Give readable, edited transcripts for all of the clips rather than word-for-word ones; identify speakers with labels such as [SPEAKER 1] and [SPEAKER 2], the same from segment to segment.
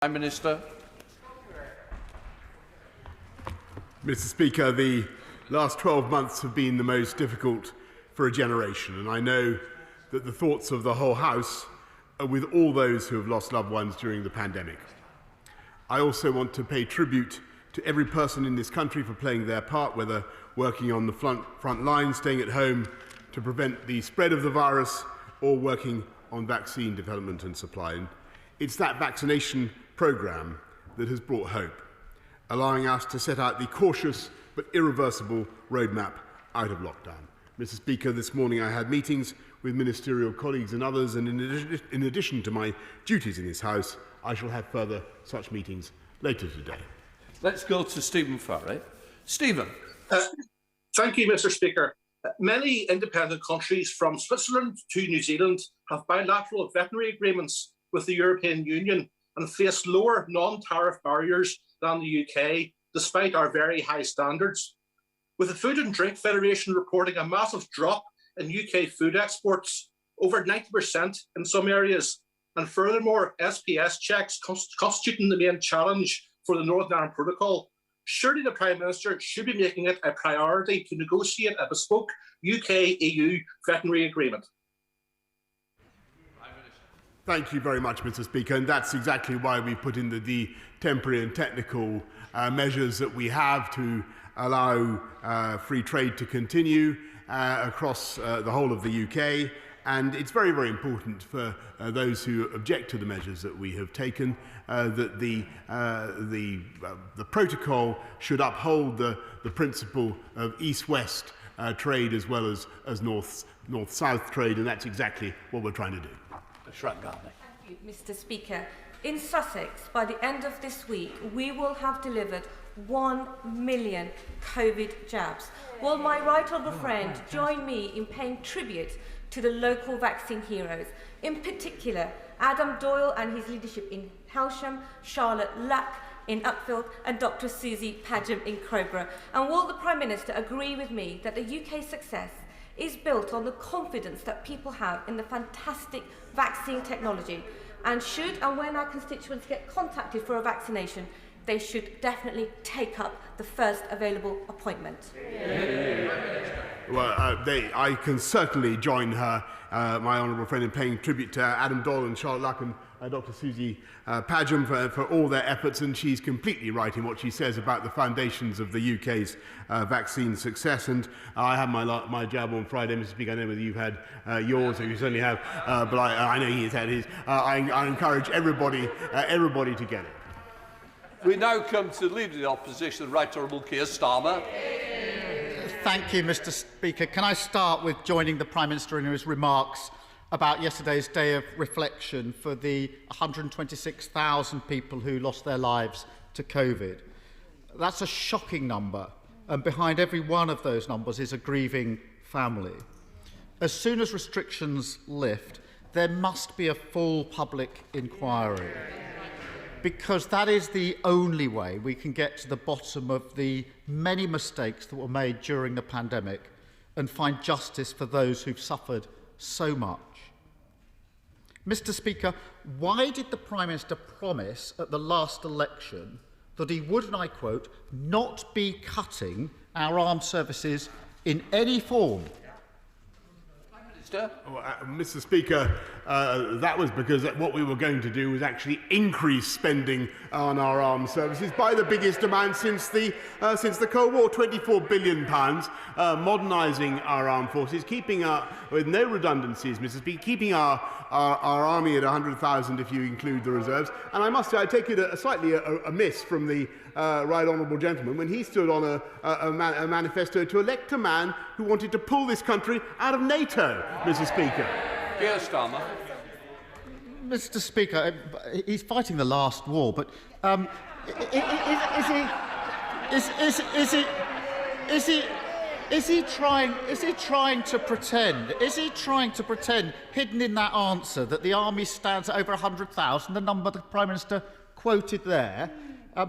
[SPEAKER 1] Prime Minister.
[SPEAKER 2] Mr. Speaker, the last 12 months have been the most difficult for a generation, and I know that the thoughts of the whole House are with all those who have lost loved ones during the pandemic. I also want to pay tribute to every person in this country for playing their part, whether working on the front line, staying at home to prevent the spread of the virus, or working on vaccine development and supply. And it's that vaccination programme that has brought hope, allowing us to set out the cautious but irreversible roadmap out of lockdown. Mr. Speaker, this morning I had meetings with ministerial colleagues and others, and in addition to my duties in this House, I shall have further such meetings later today.
[SPEAKER 1] Let's go to Stephen Farry. Stephen.
[SPEAKER 3] Thank you, Mr. Speaker. Many independent countries, from Switzerland to New Zealand, have bilateral veterinary agreements with the European Union and face lower non-tariff barriers than the UK, despite our very high standards. With the Food and Drink Federation reporting a massive drop in UK food exports, over 90% in some areas, and furthermore, SPS checks constituting the main challenge for the Northern Ireland Protocol, surely the Prime Minister should be making it a priority to negotiate a bespoke UK-EU veterinary agreement.
[SPEAKER 2] Thank you very much, Mr. Speaker, and that's exactly why we put in the temporary and technical measures that we have to allow free trade to continue across the whole of the UK. And it's very, very important for those who object to the measures that we have taken that the protocol should uphold the principle of east-west trade as well as north-south trade, and that's exactly what we're trying to do.
[SPEAKER 4] Thank you, Mr. Speaker. In Sussex, by the end of this week, we will have delivered 1 million COVID jabs. Will my right honourable friend join me in paying tribute to the local vaccine heroes, in particular Adam Doyle and his leadership in Helsham, Charlotte Luck in Uckfield, and Dr. Susie Padgham in Crowborough? And will the Prime Minister agree with me that the UK's success is built on the confidence that people have in the fantastic vaccine technology, and should and when our constituents get contacted for a vaccination, they should definitely take up the first available appointment?
[SPEAKER 2] Well, I can certainly join her, my honourable friend, in paying tribute to Adam Doyle and Charlotte Luck and Dr. Susie Padgham for all their efforts, and she's completely right in what she says about the foundations of the UK's vaccine success. And I had my jab on Friday, Mr. Speaker. I don't know whether you've had yours, or you certainly have, but I know he's had his. I encourage everybody to get it.
[SPEAKER 1] We now come to the Leader of the Opposition, the Right Honourable Keir Starmer.
[SPEAKER 5] Thank you, Mr. Speaker. Can I start with joining the Prime Minister in his remarks about yesterday's day of reflection for the 126,000 people who lost their lives to COVID. That's a shocking number, and behind every one of those numbers is a grieving family. As soon as restrictions lift, there must be a full public inquiry, because that is the only way we can get to the bottom of the many mistakes that were made during the pandemic and find justice for those who've suffered so much. Mr. Speaker, why did the Prime Minister promise at the last election that he would, and I quote, not be cutting our armed services in any form?
[SPEAKER 2] Mr. Speaker, that was because what we were going to do was actually increase spending on our armed services by the biggest amount since the Cold War, £24 billion, modernising our armed forces, keeping with no redundancies, Mr. Speaker, keeping our army at 100,000 if you include the reserves. And I must say, I take it slightly amiss from the right honourable gentleman when he stood on a manifesto to elect a man who wanted to pull this country out of NATO, Mr. Speaker.
[SPEAKER 1] Keir Starmer.
[SPEAKER 5] Mr. Speaker, he's fighting the last war, but is he trying to pretend? Is he trying to pretend, hidden in that answer, that the army stands at over 100,000, the number the Prime Minister quoted there?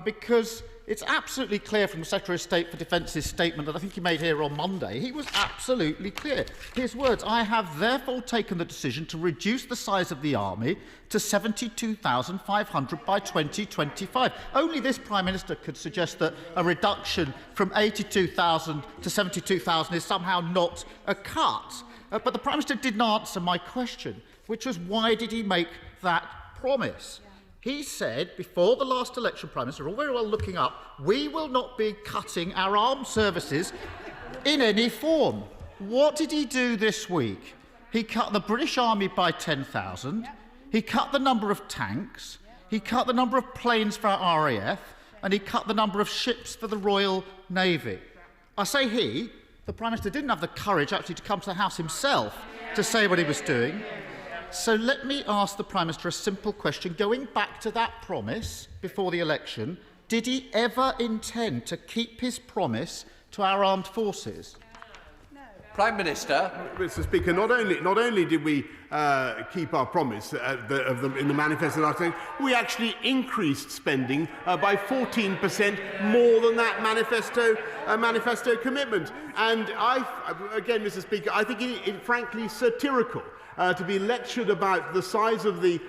[SPEAKER 5] because it's absolutely clear from the Secretary of State for Defence's statement that I think he made here on Monday. He was absolutely clear. His words, "I have therefore taken the decision to reduce the size of the army to 72,500 by 2025. Only this Prime Minister could suggest that a reduction from 82,000 to 72,000 is somehow not a cut. But the Prime Minister didn't answer my question, which was why did he make that promise? He said, before the last election, Prime Minister, all very well looking up, we will not be cutting our armed services in any form. What did he do this week? He cut the British Army by 10,000, he cut the number of tanks, he cut the number of planes for our RAF, and he cut the number of ships for the Royal Navy. I say he, the Prime Minister didn't have the courage actually to come to the House himself to say what he was doing. So let me ask the Prime Minister a simple question. Going back to that promise before the election, did he ever intend to keep his promise to our armed forces?
[SPEAKER 1] Prime Minister.
[SPEAKER 2] Mr. Speaker, not only did we keep our promise in the manifesto last time, we actually increased spending by 14% more than that manifesto commitment. And again, Mr. Speaker, I think it frankly satirical to be lectured about the size of the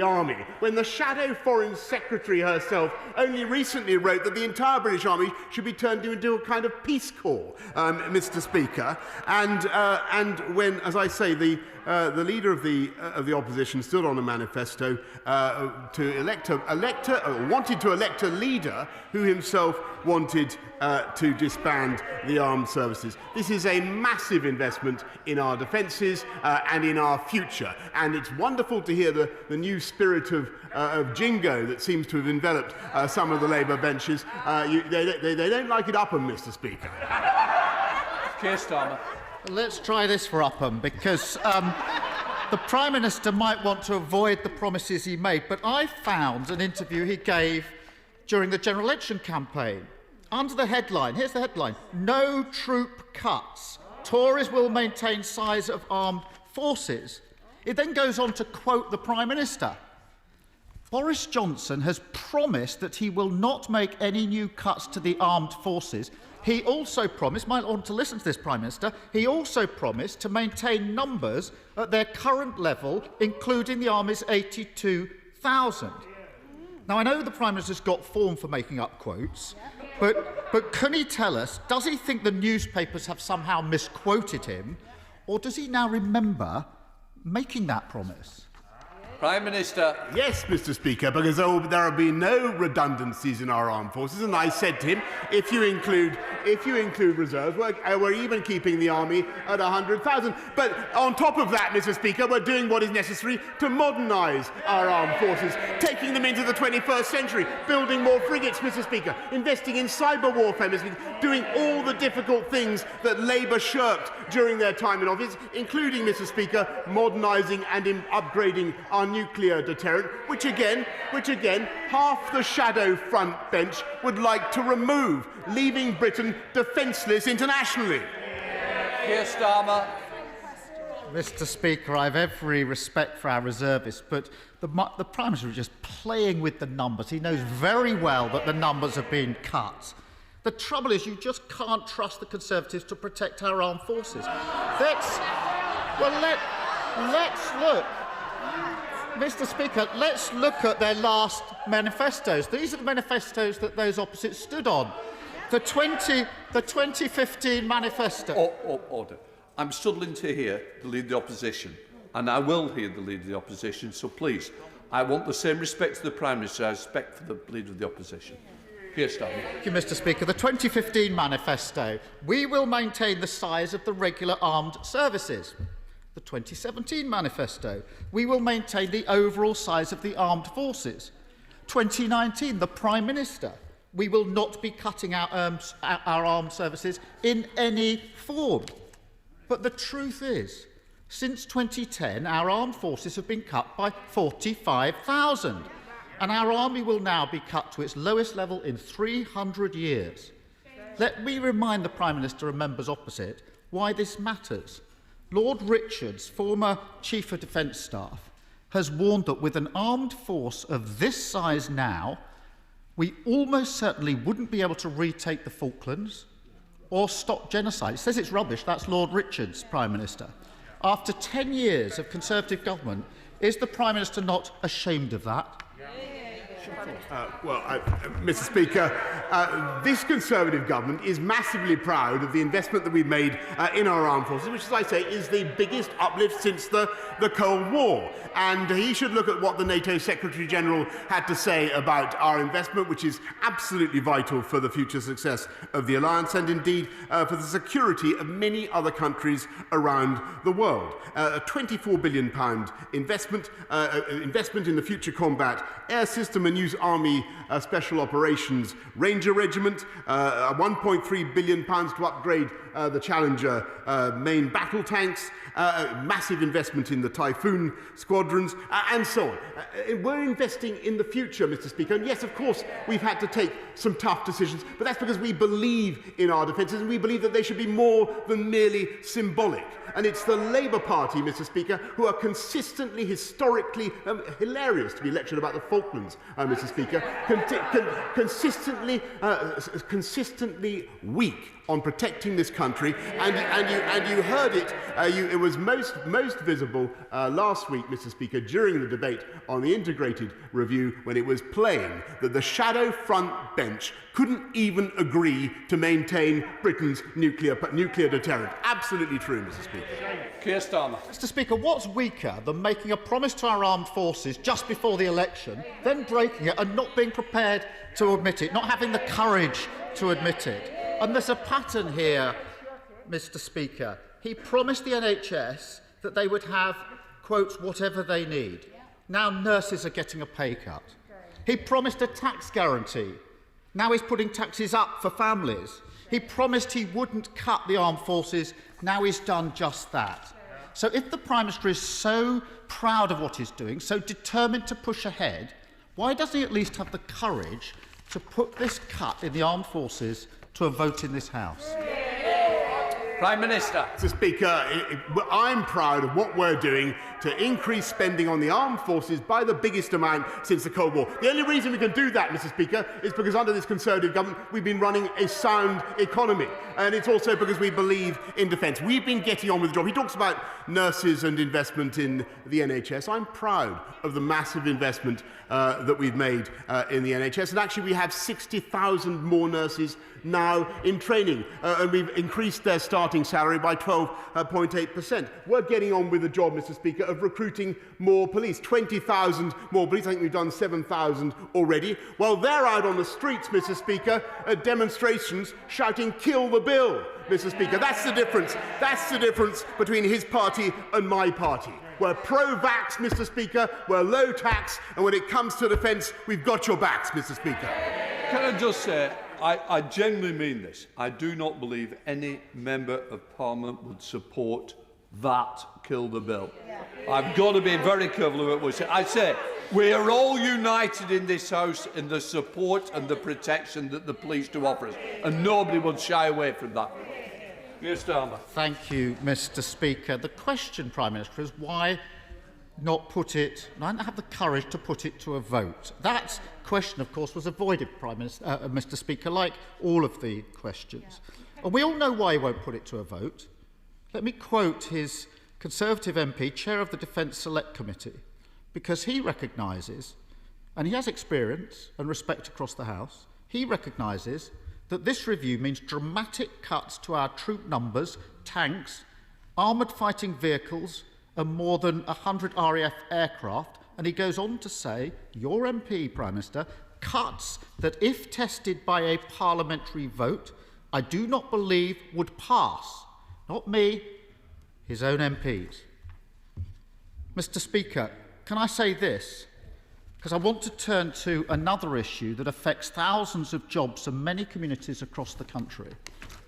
[SPEAKER 2] army when the shadow Foreign Secretary herself only recently wrote that the entire British Army should be turned into a kind of peace corps, Mr. Speaker. And when, as I say, the leader of the opposition stood on a manifesto wanted to elect a leader who himself wanted to disband the armed services. This is a massive investment in our defences and in our future. And it's wonderful to hear the new spirit of jingo that seems to have enveloped some of the Labour benches. They don't like it Upham, Mr. Speaker.
[SPEAKER 1] Keir Starmer.
[SPEAKER 5] Let's try this for Upham, because the Prime Minister might want to avoid the promises he made, but I found an interview he gave during the general election campaign. Under the headline, here's the headline, "No troop cuts. Tories will maintain size of armed forces." It then goes on to quote the Prime Minister. Boris Johnson has promised that he will not make any new cuts to the armed forces. He also promised, might want to listen to this, Prime Minister, he also promised to maintain numbers at their current level, including the Army's 82,000. Now, I know the Prime Minister's got form for making up quotes, but can he tell us, does he think the newspapers have somehow misquoted him, or does he now remember making that promise?
[SPEAKER 1] Prime Minister.
[SPEAKER 2] Yes, Mr. Speaker, because there will be no redundancies in our armed forces. And I said to him, if you include reserves, we're even keeping the army at 100,000. But on top of that, Mr. Speaker, we're doing what is necessary to modernise our armed forces, taking them into the 21st century, building more frigates, Mr. Speaker, investing in cyber warfare, Mr. Speaker, doing all the difficult things that Labour shirked during their time in office, including, Mr. Speaker, modernising and upgrading our nuclear deterrent, which again, half the shadow front bench would like to remove, leaving Britain defenceless internationally.
[SPEAKER 1] Keir Starmer.
[SPEAKER 5] Mr. Speaker, I have every respect for our reservists, but the Prime Minister is just playing with the numbers. He knows very well that the numbers have been cut. The trouble is you just can't trust the Conservatives to protect our armed forces. Let's look. Mr. Speaker, let's look at their last manifestos. These are the manifestos that those opposites stood on. The 2015 manifesto.
[SPEAKER 1] Order. I'm struggling to hear the Leader of the Opposition, and I will hear the Leader of the Opposition, so please, I want the same respect to the Prime Minister as respect for the Leader of the Opposition. Keir Starmer.
[SPEAKER 5] Thank you, Mr. Speaker. The 2015 manifesto. We will maintain the size of the regular armed services. The 2017 manifesto. We will maintain the overall size of the armed forces. 2019, the Prime Minister. We will not be cutting our armed services in any form. But the truth is, since 2010, our armed forces have been cut by 45,000. And our army will now be cut to its lowest level in 300 years. Let me remind the Prime Minister and members opposite why this matters. Lord Richards, former Chief of Defence Staff, has warned that with an armed force of this size now, we almost certainly wouldn't be able to retake the Falklands or stop genocide. It says it's rubbish. That's Lord Richards, Prime Minister. After 10 years of Conservative government, is the Prime Minister not ashamed of that?
[SPEAKER 2] Mr. Speaker, this Conservative government is massively proud of the investment that we've made in our armed forces, which, as I say, is the biggest uplift since the Cold War. And he should look at what the NATO Secretary-General had to say about our investment, which is absolutely vital for the future success of the alliance and indeed for the security of many other countries around the world. A £24 billion investment in the future combat air system, a new Army Special Operations Ranger Regiment, £1.3 billion to upgrade the Challenger main battle tanks, massive investment in the Typhoon squadrons, and so on. We're investing in the future, Mr. Speaker, and yes, of course, we've had to take some tough decisions, but that's because we believe in our defences and we believe that they should be more than merely symbolic. And it's the Labour Party, Mr. Speaker, who are consistently, historically, hilarious to be lectured about the Falklands, Mr. Speaker, consistently weak on protecting this country, and you heard it. It was most visible last week, Mr. Speaker, during the debate on the integrated review, when it was plain that the shadow front bench couldn't even agree to maintain Britain's nuclear deterrent. Absolutely true, Mr. Speaker.
[SPEAKER 1] Keir Starmer.
[SPEAKER 5] Mr. Speaker, what's weaker than making a promise to our armed forces just before the election, then breaking it and not being prepared to admit it, not having the courage to admit it? And there's a pattern here, Mr. Speaker. He promised the NHS that they would have, quote, whatever they need. Now nurses are getting a pay cut. He promised a tax guarantee. Now he's putting taxes up for families. He promised he wouldn't cut the armed forces. Now he's done just that. So if the Prime Minister is so proud of what he's doing, so determined to push ahead, why doesn't he at least have the courage to put this cut in the armed forces to a vote in this House?
[SPEAKER 1] Prime Minister.
[SPEAKER 2] Mr. Speaker, I'm proud of what we're doing to increase spending on the armed forces by the biggest amount since the Cold War. The only reason we can do that, Mr. Speaker, is because under this Conservative government we've been running a sound economy, and it's also because we believe in defence. We've been getting on with the job. He talks about nurses and investment in the NHS. I'm proud of the massive investment that we've made in the NHS, and actually we have 60,000 more nurses now in training, and we've increased their starting salary by 12.8%. We're getting on with the job, Mr. Speaker, of recruiting more police, 20,000 more police. I think we've done 7,000 already. While they're out on the streets, Mr. Speaker, at demonstrations shouting, "Kill the bill," Mr. Speaker. That's the difference. That's the difference between his party and my party. We're pro-vax, Mr. Speaker, we're low tax, and when it comes to defence, we've got your backs, Mr. Speaker.
[SPEAKER 1] Can I just say, I genuinely mean this. I do not believe any member of Parliament would support that kill the bill. I've got to be very careful of what we say. I say we are all united in this House in the support and the protection that the police do offer us, and nobody will shy away from that. Keir Starmer.
[SPEAKER 5] Thank you, Mr. Speaker. The question, Prime Minister, is why not have the courage to put it to a vote? That question, of course, was avoided, Mr. Speaker, like all of the questions. And we all know why he won't put it to a vote. Let me quote his Conservative MP, Chair of the Defence Select Committee, because he recognises, and he has experience and respect across the House, he recognises that this review means dramatic cuts to our troop numbers, tanks, armoured fighting vehicles, and more than 100 RAF aircraft. And he goes on to say, your MP, Prime Minister, cuts that, if tested by a parliamentary vote, I do not believe would pass. Not me, his own MPs. Mr. Speaker, can I say this? Because I want to turn to another issue that affects thousands of jobs in many communities across the country.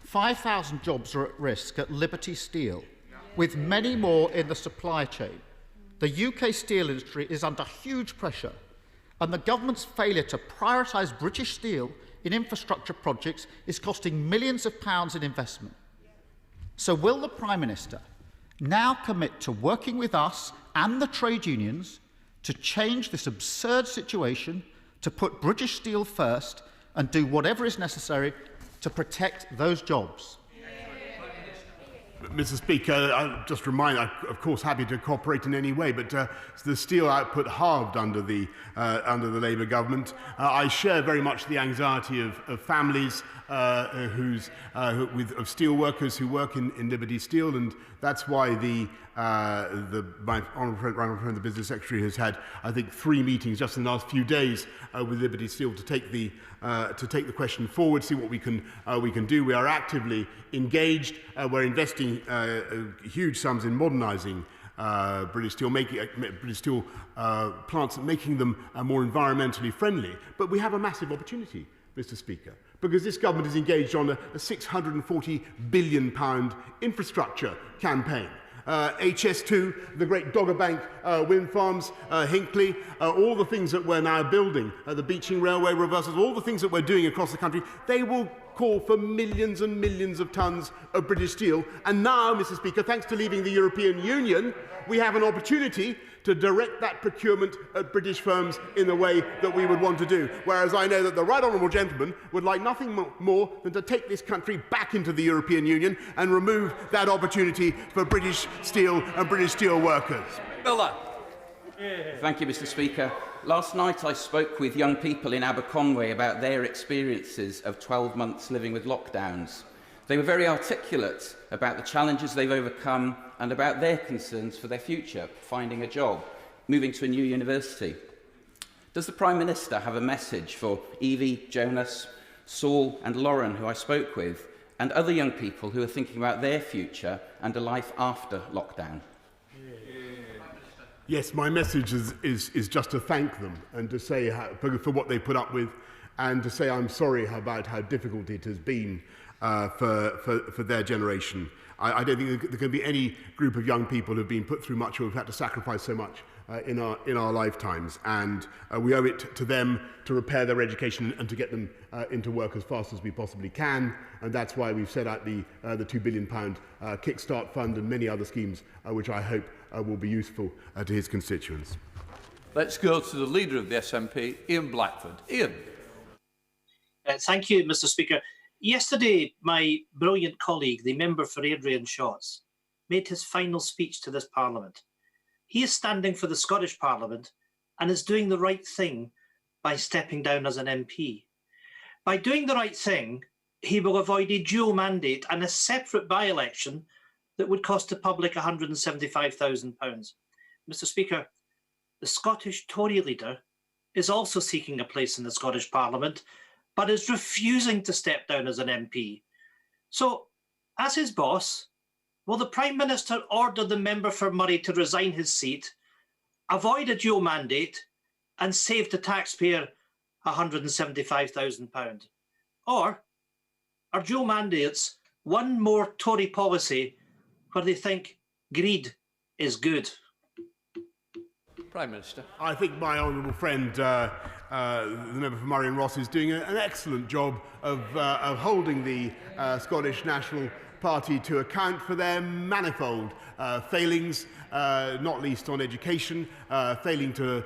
[SPEAKER 5] 5,000 jobs are at risk at Liberty Steel, with many more in the supply chain. The UK steel industry is under huge pressure, and the government's failure to prioritise British steel in infrastructure projects is costing millions of pounds in investment. So will the Prime Minister now commit to working with us and the trade unions to change this absurd situation, to put British Steel first and do whatever is necessary to protect those jobs?
[SPEAKER 2] Mr. Speaker, I'll just remind, I'm of course happy to cooperate in any way, but the steel output halved under the Labour government. I share very much the anxiety of families of steel workers who work in Liberty Steel, and that's why my honourable friend, the Business Secretary, has had, I think, 3 meetings just in the last few days with Liberty Steel to take the question forward, see what we can do. We are actively engaged. We're investing huge sums in modernising British Steel plants, making them more environmentally friendly. But we have a massive opportunity, Mr. Speaker, because this government is engaged on a £640 billion infrastructure campaign. HS2, the great Dogger Bank wind farms, Hinkley, all the things that we're now building, the Beeching Railway reversals, all the things that we're doing across the country, they will call for millions and millions of tonnes of British steel. And now, Mr. Speaker, thanks to leaving the European Union, we have an opportunity to direct that procurement at British firms in the way that we would want to do. Whereas I know that the right honourable gentleman would like nothing more than to take this country back into the European Union and remove that opportunity for British steel and British steel workers.
[SPEAKER 1] Miller.
[SPEAKER 6] Thank you, Mr. Speaker. Last night I spoke with young people in Aberconwy about their experiences of 12 months living with lockdowns. They were very articulate about the challenges they've overcome and about their concerns for their future, finding a job, moving to a new university. Does the Prime Minister have a message for Evie, Jonas, Saul and Lauren, who I spoke with, and other young people who are thinking about their future and a life after lockdown?
[SPEAKER 2] Yes, my message is just to thank them and to say for what they put up with, and to say I'm sorry about how difficult it has been for their generation. I don't think there can be any group of young people who have been put through much or have had to sacrifice so much in our lifetimes, and we owe it to them to repair their education and to get them into work as fast as we possibly can, and that's why we've set out the £2 billion Kickstart Fund and many other schemes which I hope will be useful to his constituents.
[SPEAKER 1] Let's go to the Leader of the SNP, Ian Blackford. Ian.
[SPEAKER 7] Thank you, Mr. Speaker. Yesterday, my brilliant colleague, the member for Adrian Shotts, made his final speech to this Parliament. He is standing for the Scottish Parliament and is doing the right thing by stepping down as an MP. By doing the right thing, he will avoid a dual mandate and a separate by-election that would cost the public £175,000. Mr. Speaker, the Scottish Tory leader is also seeking a place in the Scottish Parliament, but is refusing to step down as an MP. So, as his boss, will the Prime Minister order the member for Moray to resign his seat, avoid a dual mandate, and save the taxpayer £175,000? Or are dual mandates one more Tory policy where they think greed is good?
[SPEAKER 1] Prime Minister.
[SPEAKER 2] I think my honourable friend, the member for Murray and Ross, is doing an excellent job of holding the Scottish National Party to account for their manifold failings, not least on education, failing to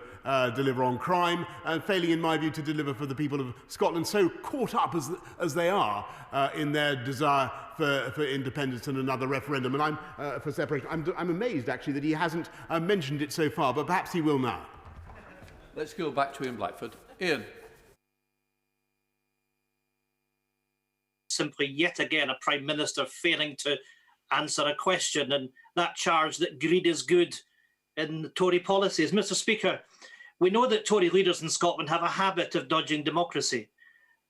[SPEAKER 2] deliver on crime, and failing, in my view, to deliver for the people of Scotland, so caught up as they are in their desire for independence and another referendum. And for separation. I'm amazed, actually, that he hasn't mentioned it so far, but perhaps he will now.
[SPEAKER 1] Let's go back to Ian Blackford. Ian.
[SPEAKER 7] Simply yet again a Prime Minister failing to answer a question, and that charge that greed is good in the Tory policies. Mr. Speaker, we know that Tory leaders in Scotland have a habit of dodging democracy.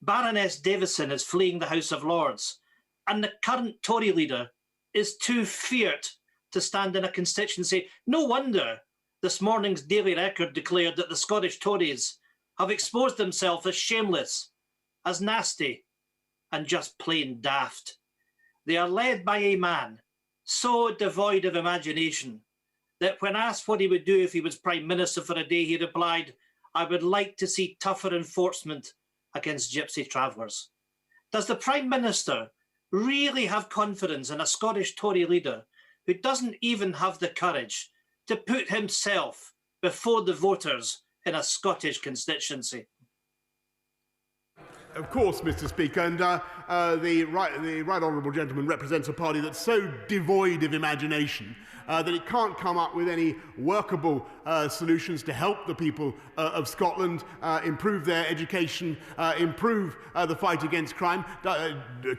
[SPEAKER 7] Baroness Davison is fleeing the House of Lords, and the current Tory leader is too feared to stand in a constituency. No wonder this morning's Daily Record declared that the Scottish Tories have exposed themselves as shameless, as nasty, and just plain daft. They are led by a man so devoid of imagination that when asked what he would do if he was Prime Minister for a day, he replied, "I would like to see tougher enforcement against gypsy travellers." Does the Prime Minister really have confidence in a Scottish Tory leader who doesn't even have the courage to put himself before the voters in a Scottish constituency?
[SPEAKER 2] Of course, Mr. Speaker, and the right honourable gentleman represents a party that's so devoid of imagination that it can't come up with any workable solutions to help the people of Scotland improve their education, improve the fight against crime,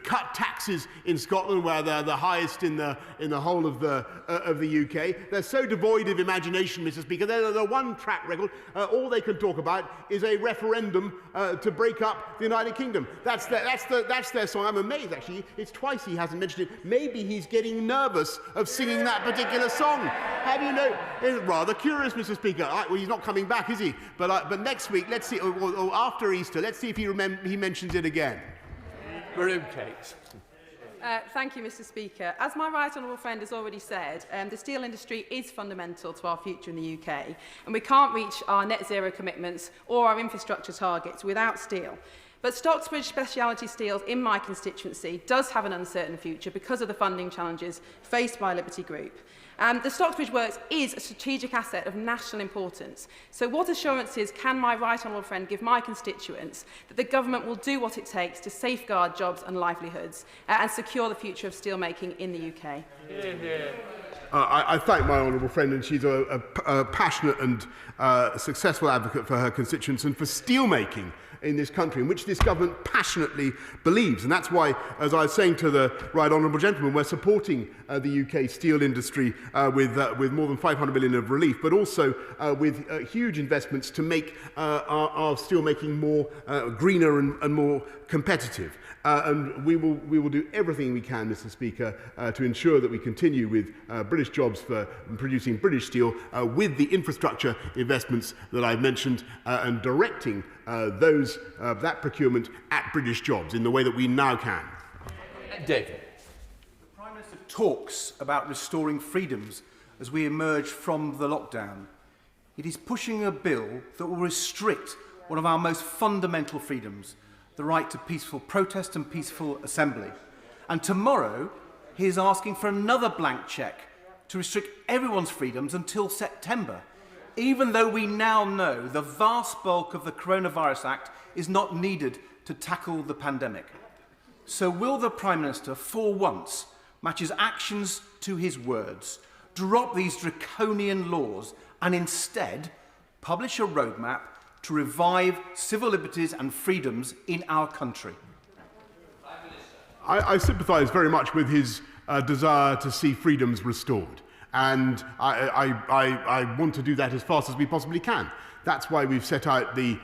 [SPEAKER 2] cut taxes in Scotland where they're the highest in the whole of the UK. They're so devoid of imagination, Mr. Speaker. They're the one track record. All they can talk about is a referendum to break up the United Kingdom. That's their song. I'm amazed, actually. It's twice he hasn't mentioned it. Maybe he's getting nervous of singing that particular song. Have you know? It's rather curious, Mr. Speaker. Well, he's not coming back, is he? But next week, let's see, or after Easter, let's see if he mentions it again.
[SPEAKER 1] Maroon cakes.
[SPEAKER 8] Thank you, Mr. Speaker. As my right honourable friend has already said, the steel industry is fundamental to our future in the UK, and we can't reach our net zero commitments or our infrastructure targets without steel. But Stocksbridge Speciality Steels in my constituency does have an uncertain future because of the funding challenges faced by Liberty Group. The Stocksbridge Works is a strategic asset of national importance. So what assurances can my right honourable friend give my constituents that the government will do what it takes to safeguard jobs and livelihoods and secure the future of steelmaking in the UK?
[SPEAKER 2] I thank my honourable friend, and she's a passionate and successful advocate for her constituents and for steelmaking in this country, in which this government passionately believes. And that's why, as I was saying to the right honourable gentleman, we're supporting the UK steel industry with more than 500 million of relief, but also with huge investments to make our steelmaking more greener and more competitive. And we will do everything we can, Mr. Speaker, to ensure that we continue with British jobs for producing British steel with the infrastructure investments that I've mentioned and directing that procurement at British jobs in the way that we now can.
[SPEAKER 1] David.
[SPEAKER 9] The Prime Minister talks about restoring freedoms as we emerge from the lockdown. It is pushing a bill that will restrict one of our most fundamental freedoms, the right to peaceful protest and peaceful assembly. And tomorrow, he is asking for another blank cheque to restrict everyone's freedoms until September, even though we now know the vast bulk of the Coronavirus Act is not needed to tackle the pandemic. So will the Prime Minister, for once, match his actions to his words, drop these draconian laws and instead publish a roadmap to revive civil liberties and freedoms in our country?
[SPEAKER 2] I sympathise very much with his desire to see freedoms restored. And I want to do that as fast as we possibly can. That's why we've set out the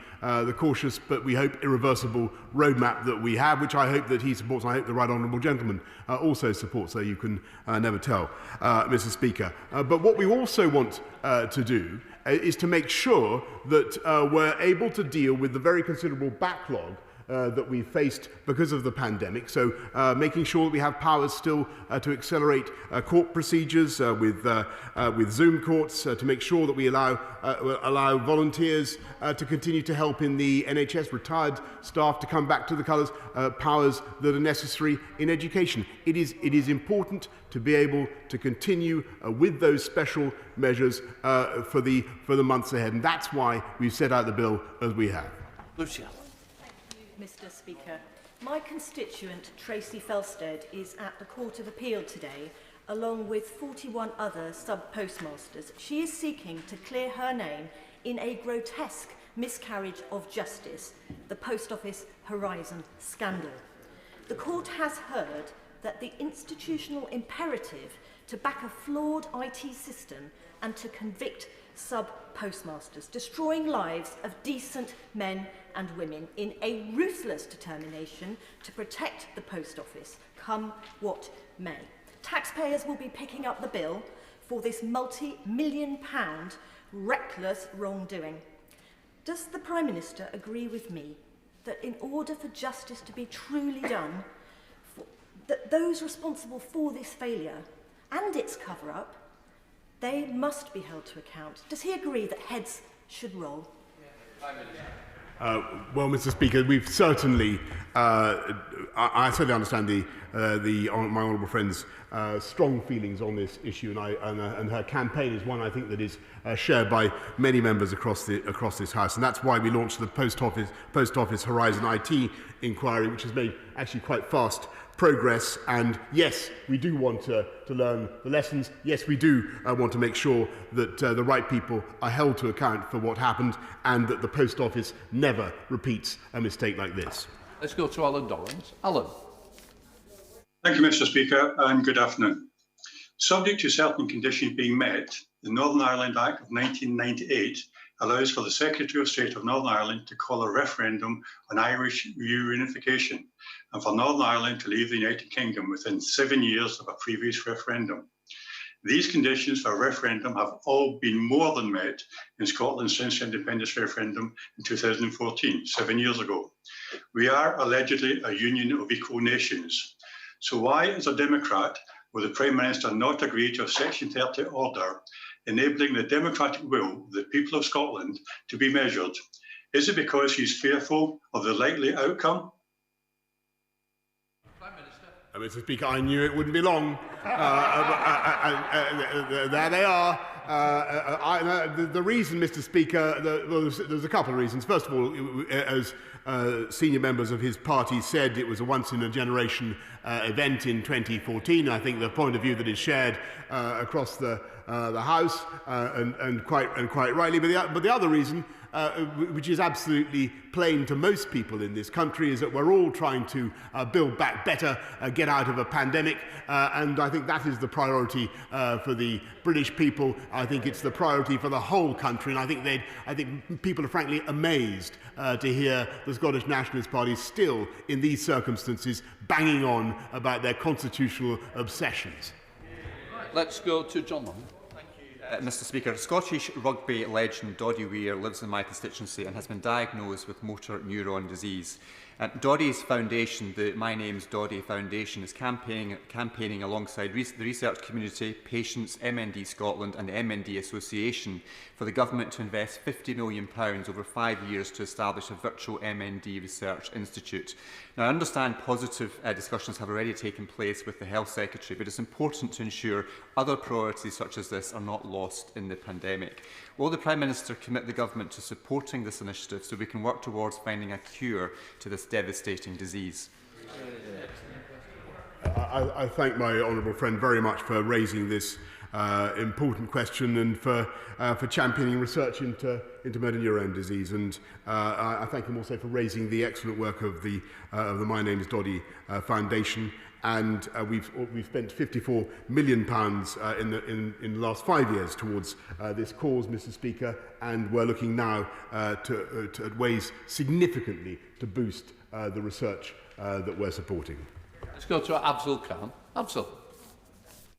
[SPEAKER 2] cautious but we hope irreversible roadmap that we have, which I hope that he supports. I hope the right honourable gentleman also supports, so you can never tell, Mr. Speaker. But what we also want to do is to make sure that we're able to deal with the very considerable backlog that we faced because of the pandemic. So making sure that we have powers still to accelerate court procedures with Zoom courts, to make sure that we allow volunteers to continue to help in the NHS, retired staff to come back to the colours, powers that are necessary in education. It is important to be able to continue with those special measures for the months ahead. And that's why we've set out the bill as we have.
[SPEAKER 1] Lucia.
[SPEAKER 10] Mr. Speaker, my constituent Tracy Felstead is at the Court of Appeal today, along with 41 other sub-postmasters. She is seeking to clear her name in a grotesque miscarriage of justice, the Post Office Horizon scandal. The court has heard that the institutional imperative to back a flawed IT system and to convict sub-postmasters, destroying lives of decent men and women in a ruthless determination to protect the post office, come what may. Taxpayers will be picking up the bill for this multi-million-pound reckless wrongdoing. Does the Prime Minister agree with me that in order for justice to be truly done, that those responsible for this failure and its cover-up, they must be held to account? Does he agree that heads should roll?
[SPEAKER 2] Well, Mr. Speaker, we've certainly I certainly understand my honourable friend's strong feelings on this issue, and her campaign is one I think that is shared by many members across this House, and that's why we launched the Post Office Horizon IT inquiry, which has made actually quite fast progress. And yes, we do want to learn the lessons. Yes, we do want to make sure that the right people are held to account for what happened, and that the Post Office never repeats a mistake like this.
[SPEAKER 1] Let's go to Alan Dorrans. Alan.
[SPEAKER 11] Thank you, Mr. Speaker, and good afternoon. Subject to certain conditions being met, the Northern Ireland Act of 1998 allows for the Secretary of State of Northern Ireland to call a referendum on Irish reunification, and for Northern Ireland to leave the United Kingdom within 7 years of a previous referendum. These conditions for a referendum have all been more than met in Scotland since the independence referendum in 2014, 7 years ago. We are allegedly a union of equal nations. So why, as a Democrat, will the Prime Minister not agree to a Section 30 order enabling the democratic will of the people of Scotland to be measured? Is it because he's fearful of the likely outcome?
[SPEAKER 2] Mr. Speaker, I knew it wouldn't be long. There they are. The reason, Mr. Speaker, there's a couple of reasons. First of all, as senior members of his party said, it was a once-in-a-generation event in 2014. I think the point of view that is shared across the House, and quite rightly. But the other reason, which is absolutely plain to most people in this country, is that we're all trying to build back better, get out of a pandemic, and I think that is the priority for the British people. I think it's the priority for the whole country, and I think people are frankly amazed to hear the Scottish Nationalist Party still, in these circumstances, banging on about their constitutional obsessions.
[SPEAKER 1] Let's go to John Long.
[SPEAKER 12] Mr. Speaker, Scottish rugby legend Doddy Weir lives in my constituency and has been diagnosed with motor neuron disease. Doddy's foundation, the My Name's Doddy Foundation, is campaigning alongside the research community, patients, MND Scotland and the MND Association for the government to invest £50 million over 5 years to establish a virtual MND research institute. Now, I understand positive discussions have already taken place with the Health Secretary, but it's important to ensure other priorities such as this are not lost in the pandemic. Will the Prime Minister commit the government to supporting this initiative so we can work towards finding a cure to this devastating disease?
[SPEAKER 2] I thank my honourable friend very much for raising this important question and for championing research into motor neuron disease, and I thank him also for raising the excellent work of the My Name's Doddy Foundation. And we've spent £54 million in the last 5 years towards this cause, Mr. Speaker, and we're looking now at ways significantly to boost the research that we're supporting.
[SPEAKER 1] Let's go to Afzal Khan. Afzal.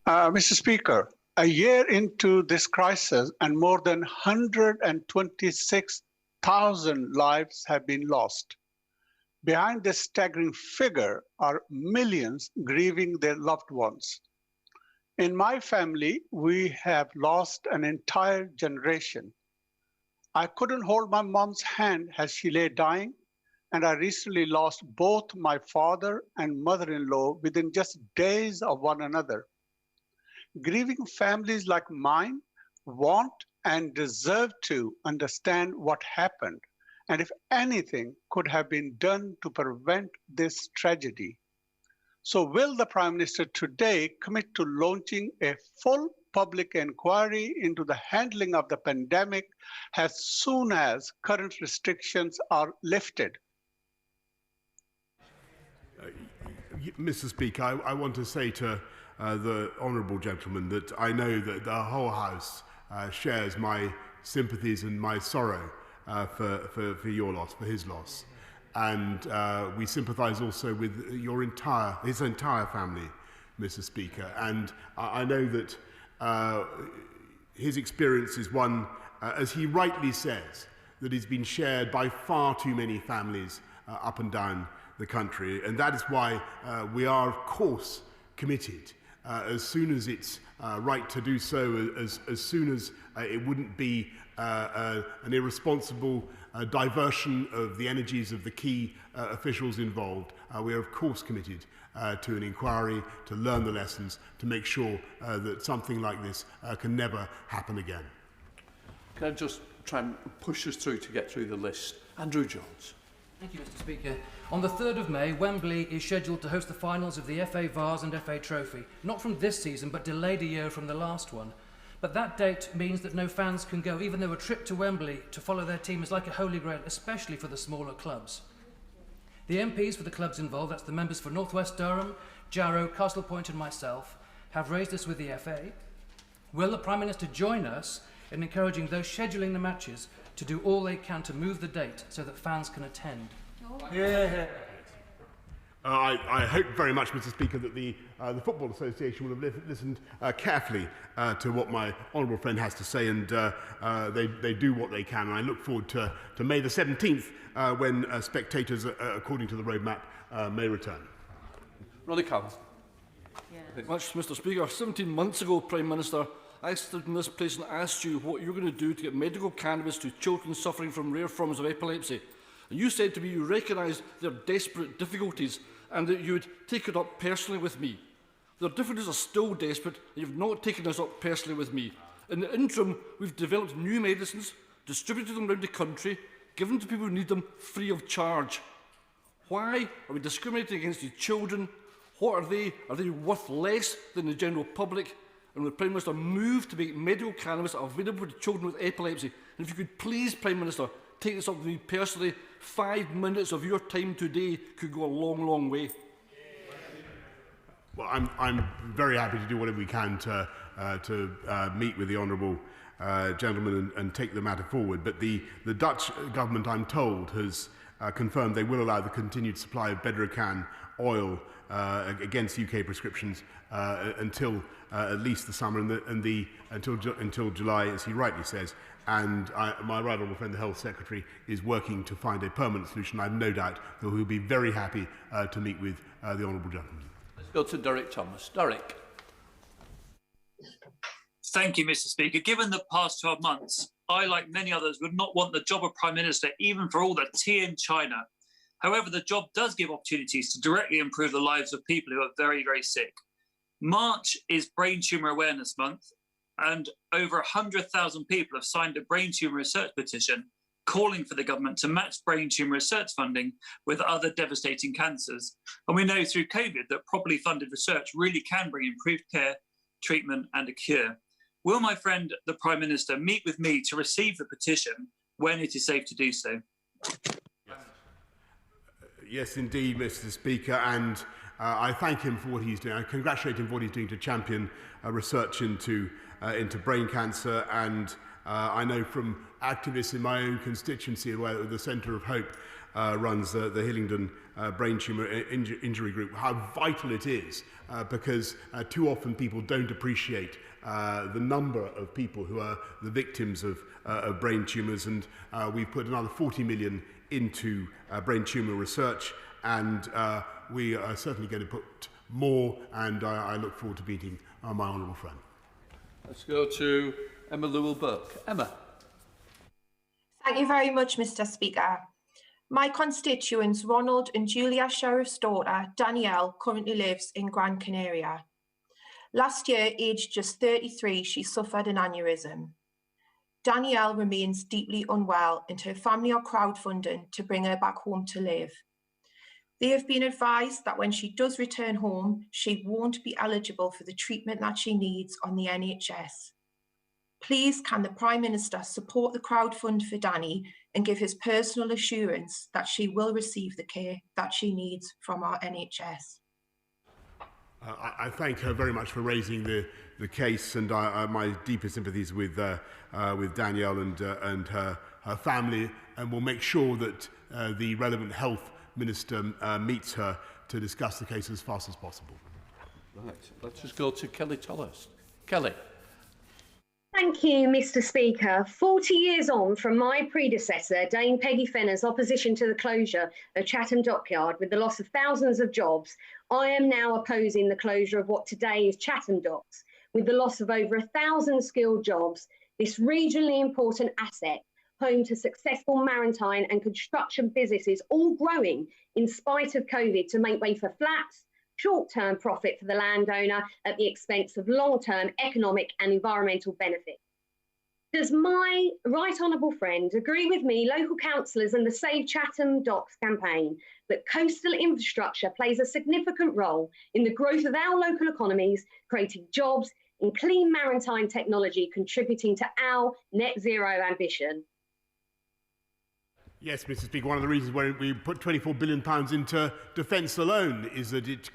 [SPEAKER 13] Mr. Speaker, a year into this crisis and more than 126,000 lives have been lost. Behind this staggering figure are millions grieving their loved ones. In my family, we have lost an entire generation. I couldn't hold my mom's hand as she lay dying, and I recently lost both my father and mother-in-law within just days of one another. Grieving families like mine want and deserve to understand what happened, and if anything could have been done to prevent this tragedy. So will the Prime Minister today commit to launching a full public inquiry into the handling of the pandemic as soon as current restrictions are lifted?
[SPEAKER 2] Mr. Speaker, I want to say to the honourable gentleman that I know that the whole House shares my sympathies and my sorrow for your loss, for his loss. And we sympathise also with his entire family, Mr. Speaker. And I know that his experience is one, as he rightly says, that has been shared by far too many families up and down the country. And that is why we are, of course, committed, as soon as it's right to do so, as soon as it wouldn't be an irresponsible diversion of the energies of the key officials involved, we are of course committed to an inquiry, to learn the lessons, to make sure that something like this can never happen again.
[SPEAKER 1] Can I just try and push us through to get through the list? Andrew Jones.
[SPEAKER 14] Thank you, Mr. Speaker. On the 3rd of May, Wembley is scheduled to host the finals of the FA Vase and FA Trophy, not from this season, but delayed a year from the last one. But that date means that no fans can go, even though a trip to Wembley to follow their team is like a holy grail, especially for the smaller clubs. The MPs for the clubs involved, that's the members for North West Durham, Jarrow, Castle Point and myself, have raised this with the FA. Will the Prime Minister join us in encouraging those scheduling the matches to do all they can to move the date so that fans can attend?
[SPEAKER 2] Yeah. I hope very much, Mr. Speaker, that the Football Association will have listened carefully to what my honourable friend has to say, and they do what they can. And I look forward to May the 17th, when spectators, according to the roadmap, may return.
[SPEAKER 1] Ronnie Cowell.
[SPEAKER 15] Much, Mr. Speaker. 17 months ago, Prime Minister, I stood in this place and asked you what you were going to do to get medical cannabis to children suffering from rare forms of epilepsy. And you said to me you recognised their desperate difficulties and that you would take it up personally with me. Their difficulties are still desperate, and you've not taken this up personally with me. In the interim, we've developed new medicines, distributed them around the country, given to people who need them free of charge. Why are we discriminating against these children? What are they? Are they worth less than the general public? And will the Prime Minister move to make medical cannabis available to children with epilepsy? And if you could please, Prime Minister, take this up with me personally, 5 minutes of your time today could go a long, long way.
[SPEAKER 2] Well, I'm very happy to do whatever we can to meet with the honourable gentleman and take the matter forward. But the Dutch government, I'm told, has confirmed they will allow the continued supply of Bedrocan oil against UK prescriptions until at least the summer and until July, as he rightly says. And my right honourable friend, the Health Secretary, is working to find a permanent solution. I have no doubt that he'll be very happy to meet with the honourable gentleman.
[SPEAKER 1] Let's go to Derek Thomas. Derek.
[SPEAKER 16] Thank you, Mr. Speaker. Given the past 12 months, I, like many others, would not want the job of Prime Minister, even for all the tea in China. However, the job does give opportunities to directly improve the lives of people who are very, very sick. March is Brain Tumour Awareness Month, and over 100,000 people have signed a brain tumour research petition calling for the government to match brain tumour research funding with other devastating cancers. And we know through COVID that properly funded research really can bring improved care, treatment and a cure. Will my friend, the Prime Minister, meet with me to receive the petition when it is safe to do so?
[SPEAKER 2] Yes, indeed, Mr. Speaker, and I thank him for what he's doing. I congratulate him for what he's doing to champion research into brain cancer, and I know from activists in my own constituency where the Centre of Hope runs the Hillingdon Brain Tumour Injury Group, how vital it is, because too often people don't appreciate the number of people who are the victims of brain tumours, and we've put another 40 million into brain tumour research, and we are certainly going to put more, and I look forward to meeting my honourable friend.
[SPEAKER 1] Let's go to Emma Lewell-Burke. Emma.
[SPEAKER 17] Thank you very much, Mr. Speaker. My constituents, Ronald and Julia Sheriff's daughter, Danielle, currently lives in Gran Canaria. Last year, aged just 33, she suffered an aneurysm. Danielle remains deeply unwell, and her family are crowdfunding to bring her back home to live. They have been advised that when she does return home, she won't be eligible for the treatment that she needs on the NHS. Please, can the Prime Minister support the crowdfund for Danny and give his personal assurance that she will receive the care that she needs from our NHS?
[SPEAKER 2] I thank her very much for raising the case, and my deepest sympathies with Danielle and her family, and will make sure that the relevant health minister meets her to discuss the case as fast as possible.
[SPEAKER 1] Right, let's just go to Kelly Tolhurst. Kelly.
[SPEAKER 18] Thank you, Mr. Speaker. 40 years on from my predecessor, Dame Peggy Fenner's opposition to the closure of Chatham Dockyard with the loss of thousands of jobs, I am now opposing the closure of what today is Chatham Docks. With the loss of over 1,000 skilled jobs, this regionally important asset home to successful maritime and construction businesses, all growing in spite of COVID to make way for flats, short-term profit for the landowner at the expense of long-term economic and environmental benefit. Does my right honourable friend agree with me, local councillors and the Save Chatham Docks campaign, that coastal infrastructure plays a significant role in the growth of our local economies, creating jobs in clean maritime technology, contributing to our net zero ambition?
[SPEAKER 2] Yes, Mr. Speaker, one of the reasons why we put £24 billion into defence alone is that it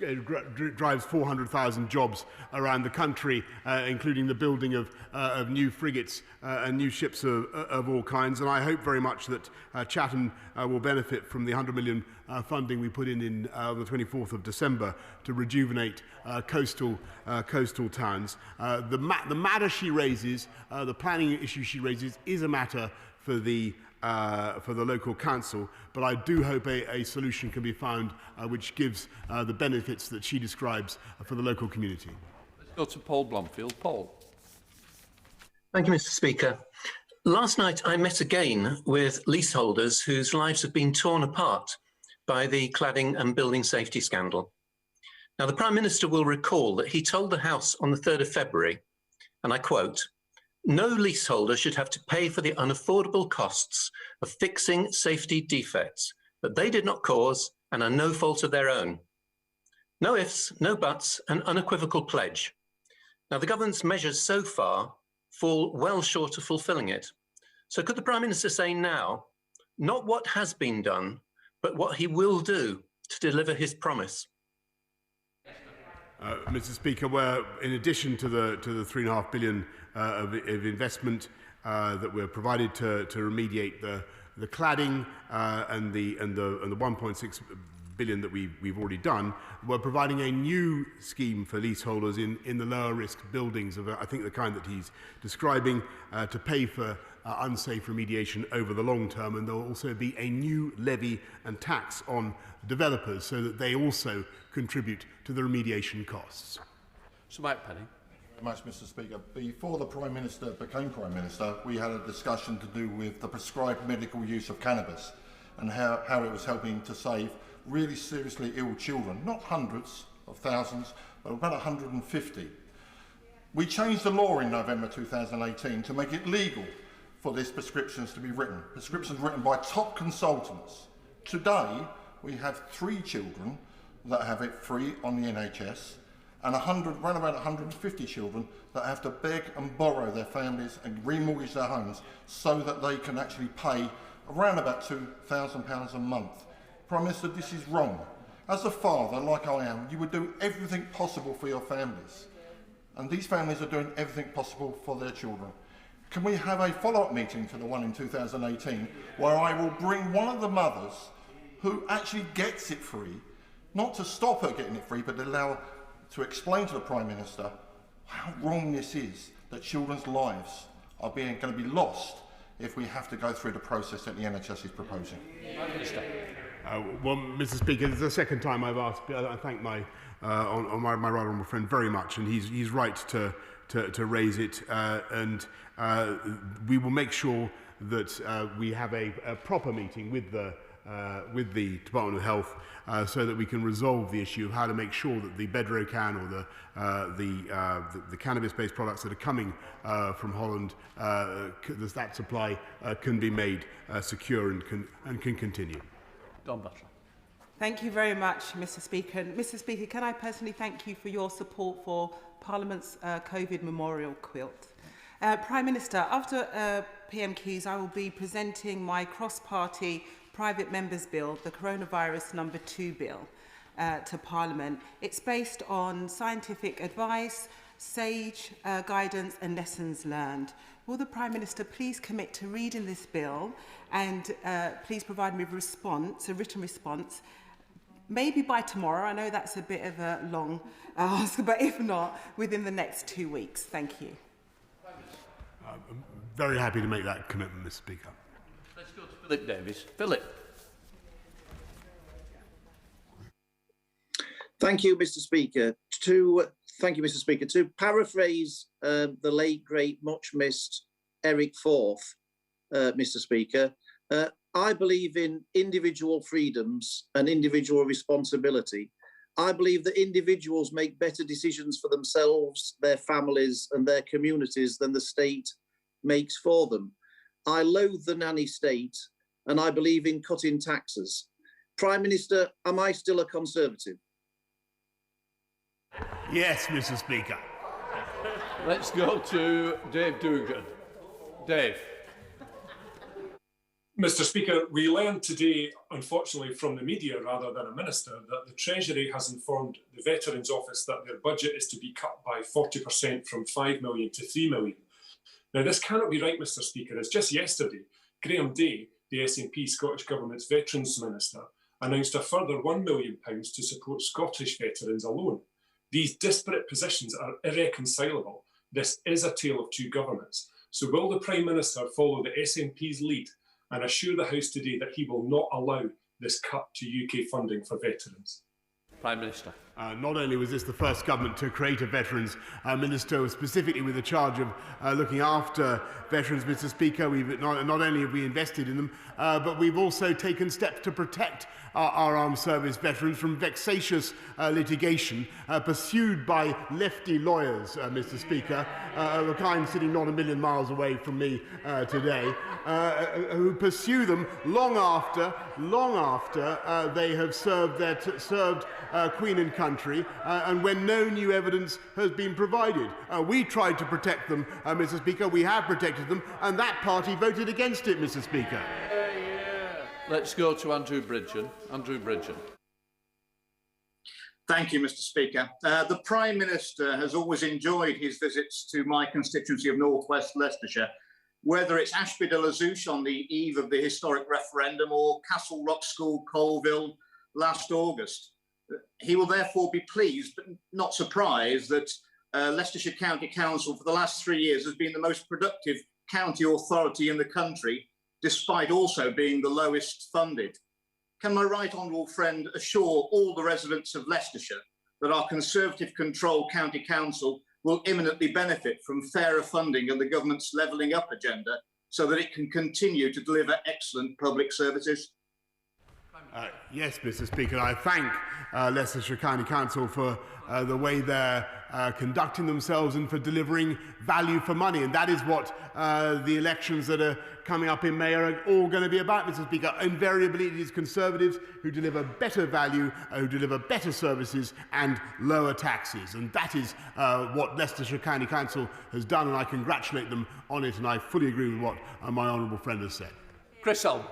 [SPEAKER 2] drives 400,000 jobs around the country, including the building of new frigates and new ships of all kinds. And I hope very much that Chatham will benefit from the £100 million funding we put in the 24th of December to rejuvenate coastal towns. The matter she raises, the planning issue she raises, is a matter for the local council, but I do hope a solution can be found which gives the benefits that she describes for the local community.
[SPEAKER 1] Let's go to Paul Blomfield. Paul.
[SPEAKER 19] Thank you, Mr. Speaker. Last night I met again with leaseholders whose lives have been torn apart by the cladding and building safety scandal. Now, the Prime Minister will recall that he told the House on the 3rd of February, and I quote, "No leaseholder should have to pay for the unaffordable costs of fixing safety defects that they did not cause and are no fault of their own. No ifs, no buts, an unequivocal pledge." Now, the government's measures so far fall well short of fulfilling it. So could the Prime Minister say now, not what has been done, but what he will do to deliver his promise?
[SPEAKER 2] Mr. Speaker, in addition to the £3.5 billion of investment that we're provided to remediate the cladding and the 1.6 billion that we've already done, we're providing a new scheme for leaseholders in the lower risk buildings of I think the kind that he's describing to pay for unsafe remediation over the long term, and there will also be a new levy and tax on developers so that they also contribute to the remediation costs.
[SPEAKER 1] Sir Mike Penny.
[SPEAKER 20] Very much, Mr. Speaker. Before the Prime Minister became Prime Minister, we had a discussion to do with the prescribed medical use of cannabis and how it was helping to save really seriously ill children, not hundreds of thousands, but about 150. We changed the law in November 2018 to make it legal for these prescriptions to be written, prescriptions written by top consultants. Today, we have 3 children that have it free on the NHS, and around about 150 children that have to beg and borrow their families and remortgage their homes so that they can actually pay around about £2,000 a month. Prime Minister, this is wrong. As a father, like I am, you would do everything possible for your families. And these families are doing everything possible for their children. Can we have a follow-up meeting to the one in 2018 where I will bring one of the mothers who actually gets it free, not to stop her getting it free, but to explain to the Prime Minister how wrong this is, that children's lives are going to be lost if we have to go through the process that the NHS is proposing.
[SPEAKER 2] Well, Mr. Speaker, this is the second time I've asked. I thank my right honourable friend very much, and he's right to raise it, and we will make sure that we have a proper meeting with the Department of Health so that we can resolve the issue of how to make sure that the Bedrocan or the cannabis-based products that are coming from Holland, that supply can be made secure and can continue.
[SPEAKER 1] Don Butler.
[SPEAKER 21] Thank you very much, Mr. Speaker. And Mr. Speaker, can I personally thank you for your support for Parliament's COVID memorial quilt. Prime Minister, after PMQs, I will be presenting my cross-party private members' bill, the Coronavirus No. 2 bill, to Parliament. It's based on scientific advice, sage guidance and lessons learned. Will the Prime Minister please commit to reading this bill and please provide me with a written response, maybe by tomorrow? I know that's a bit of a long ask, but if not, within the next 2 weeks. Thank you.
[SPEAKER 2] I'm very happy to make that commitment, Mr. Speaker.
[SPEAKER 1] Let's go to Philip Davis. Philip.
[SPEAKER 22] Thank you, Mr. Speaker. Thank you, Mr. Speaker. To paraphrase the late, great, much missed Eric Forth, Mr. Speaker. I believe in individual freedoms and individual responsibility. I believe that individuals make better decisions for themselves, their families and their communities than the state makes for them. I loathe the nanny state and I believe in cutting taxes. Prime Minister, am I still a Conservative?
[SPEAKER 2] Yes, Mr. Speaker.
[SPEAKER 1] Let's go to Dave Dugan. Dave.
[SPEAKER 3] Mr. Speaker, we learned today, unfortunately from the media rather than a minister, that the Treasury has informed the Veterans Office that their budget is to be cut by 40% from 5 million to 3 million. Now, this cannot be right, Mr. Speaker, as just yesterday, Graham Day, the SNP Scottish Government's Veterans Minister, announced a further £1 million to support Scottish veterans alone. These disparate positions are irreconcilable. This is a tale of two governments. So will the Prime Minister follow the SNP's lead and assure the House today that he will not allow this cut to UK funding for veterans?
[SPEAKER 1] Prime Minister.
[SPEAKER 2] Not only was this the first government to create a Veterans Minister specifically with the charge of looking after veterans, Mr. Speaker, we've not only have we invested in them, but we've also taken steps to protect our armed service veterans from vexatious litigation pursued by lefty lawyers, Mr. Speaker, of a kind sitting not a million miles away from me today, who pursue them long after they have served Queen and country, and when no new evidence has been provided. We tried to protect them, Mr. Speaker. We have protected them, and that party voted against it, Mr. Speaker.
[SPEAKER 1] Let's go to Andrew Bridgen. Andrew Bridgen.
[SPEAKER 4] Thank you, Mr. Speaker. The Prime Minister has always enjoyed his visits to my constituency of North West Leicestershire, whether it's Ashby de la Zouch on the eve of the historic referendum or Castle Rock School, Colville, last August. He will therefore be pleased, but not surprised, that Leicestershire County Council for the last 3 years has been the most productive county authority in the country, despite also being the lowest funded. Can my right honourable friend assure all the residents of Leicestershire that our Conservative-controlled County Council will imminently benefit from fairer funding and the government's levelling up agenda so that it can continue to deliver excellent public services?
[SPEAKER 2] Yes, Mr. Speaker. I thank Leicestershire County Council for the way they're conducting themselves and for delivering value for money. And that is what the elections that are coming up in May are all going to be about, Mr. Speaker. Invariably, it is Conservatives who deliver better value, who deliver better services and lower taxes. And that is what Leicestershire County Council has done, and I congratulate them on it, and I fully agree with what my honourable friend has said.
[SPEAKER 1] Chris Elmer.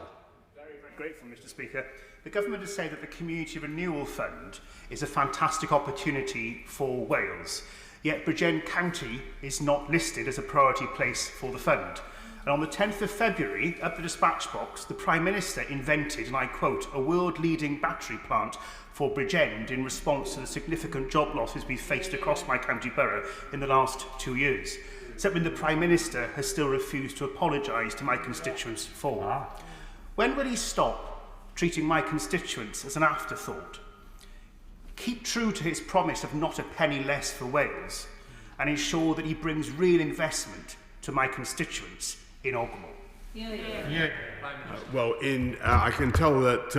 [SPEAKER 23] Very grateful, Mr. Speaker. The government has said that the Community Renewal Fund is a fantastic opportunity for Wales, yet Bridgend County is not listed as a priority place for the fund. And on the 10th of February, at the dispatch box, the Prime Minister invented, and I quote, a world-leading battery plant for Bridgend in response to the significant job losses we've faced across my county borough in the last 2 years, something the Prime Minister has still refused to apologise to my constituents for. When will he stop treating my constituents as an afterthought, keep true to his promise of not a penny less for Wales, and ensure that he brings real investment to my constituents in Ogmore?
[SPEAKER 2] Well, I can tell that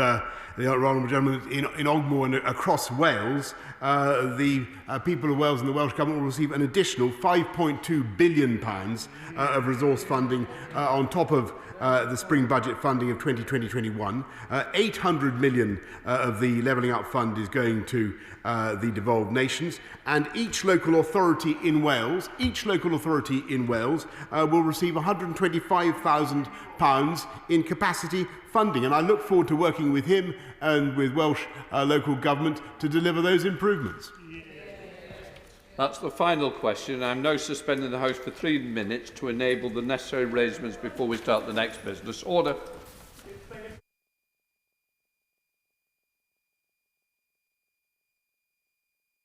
[SPEAKER 2] the honourable gentleman in Ogmore and across Wales, the people of Wales and the Welsh Government will receive an additional £5.2 billion of resource funding on top of the spring budget funding of 2020-21. 800 million of the Levelling Up Fund is going to the devolved nations, and each local authority in Wales, will receive £125,000 in capacity funding, and I look forward to working with him and with Welsh local government to deliver those improvements.
[SPEAKER 1] That's the final question. I'm now suspending the House for 3 minutes to enable the necessary arrangements before we start the next business. Order.